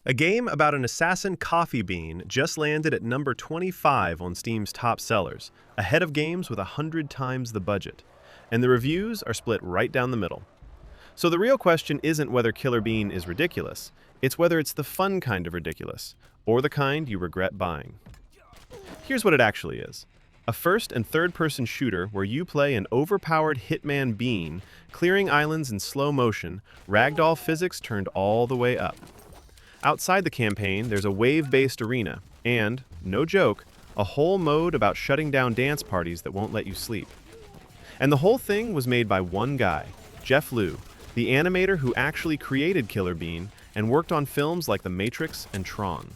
A game about an assassin coffee bean just landed at number 25 on Steam's top sellers, ahead of games with 100 times the budget. And the reviews are split right down the middle. So the real question isn't whether Killer Bean is ridiculous, it's whether it's the fun kind of ridiculous, or the kind you regret buying. Here's what it actually is. A first- and third-person shooter where you play an overpowered hitman bean, clearing islands in slow motion, ragdoll physics turned all the way up. Outside the campaign, there's a wave-based arena, and, no joke, a whole mode about shutting down dance parties that won't let you sleep. And the whole thing was made by one guy, Jeff Liu, the animator who actually created Killer Bean and worked on films like The Matrix and Tron.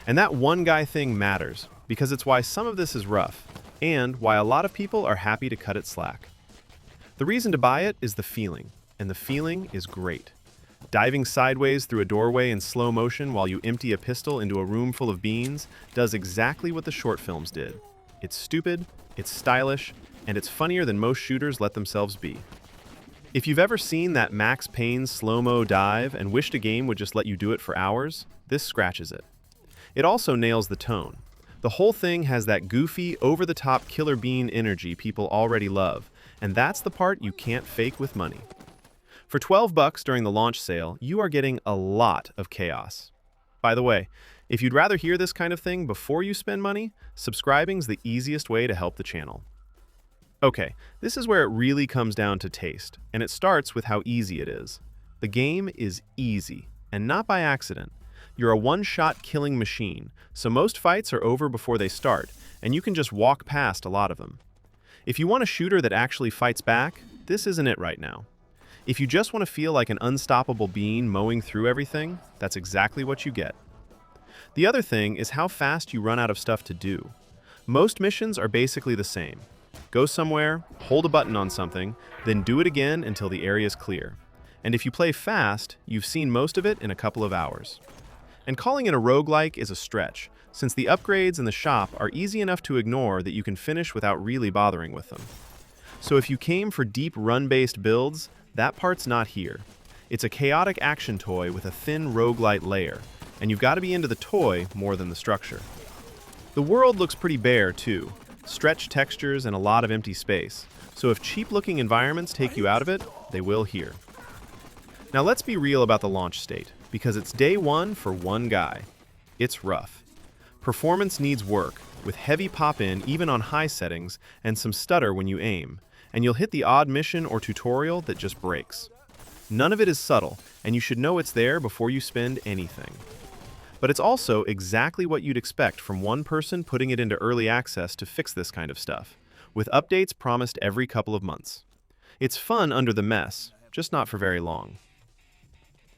And that one guy thing matters, because it's why some of this is rough, and why a lot of people are happy to cut it slack. The reason to buy it is the feeling, and the feeling is great. Diving sideways through a doorway in slow motion while you empty a pistol into a room full of beans does exactly what the short films did. It's stupid, it's stylish, and it's funnier than most shooters let themselves be. If you've ever seen that Max Payne slow-mo dive and wished a game would just let you do it for hours, this scratches it. It also nails the tone. The whole thing has that goofy, over-the-top Killer Bean energy people already love, and that's the part you can't fake with money. For $12 during the launch sale, you are getting a lot of chaos. By the way, if you'd rather hear this kind of thing before you spend money, subscribing's the easiest way to help the channel. Okay, this is where it really comes down to taste, and it starts with how easy it is. The game is easy, and not by accident. You're a one-shot killing machine, so most fights are over before they start, and you can just walk past a lot of them. If you want a shooter that actually fights back, this isn't it right now. If you just want to feel like an unstoppable bean mowing through everything, that's exactly what you get. The other thing is how fast you run out of stuff to do. Most missions are basically the same. Go somewhere, hold a button on something, then do it again until the area is clear. And if you play fast, you've seen most of it in a couple of hours. And calling it a roguelike is a stretch, since the upgrades in the shop are easy enough to ignore that you can finish without really bothering with them. So if you came for deep run-based builds, that part's not here. It's a chaotic action toy with a thin roguelite layer, and you've got to be into the toy more than the structure. The world looks pretty bare, too. Stretched textures and a lot of empty space. So if cheap-looking environments take you out of it, they will here. Now let's be real about the launch state, because it's day one for one guy. It's rough. Performance needs work, with heavy pop-in even on high settings and some stutter when you aim, and you'll hit the odd mission or tutorial that just breaks. None of it is subtle, and you should know it's there before you spend anything. But it's also exactly what you'd expect from one person putting it into early access to fix this kind of stuff, with updates promised every couple of months. It's fun under the mess, just not for very long.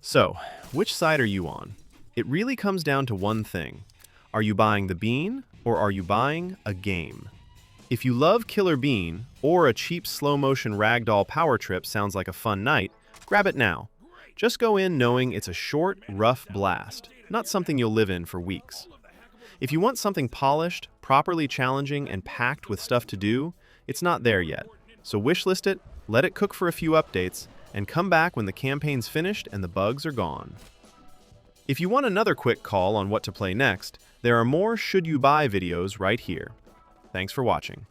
So, which side are you on? It really comes down to one thing. Are you buying the bean, or are you buying a game? If you love Killer Bean, or a cheap slow-motion ragdoll power trip sounds like a fun night, grab it now. Just go in knowing it's a short, rough blast, not something you'll live in for weeks. If you want something polished, properly challenging, and packed with stuff to do, it's not there yet. So wishlist it, let it cook for a few updates, and come back when the campaign's finished and the bugs are gone. If you want another quick call on what to play next, there are more should you buy videos right here. Thanks for watching.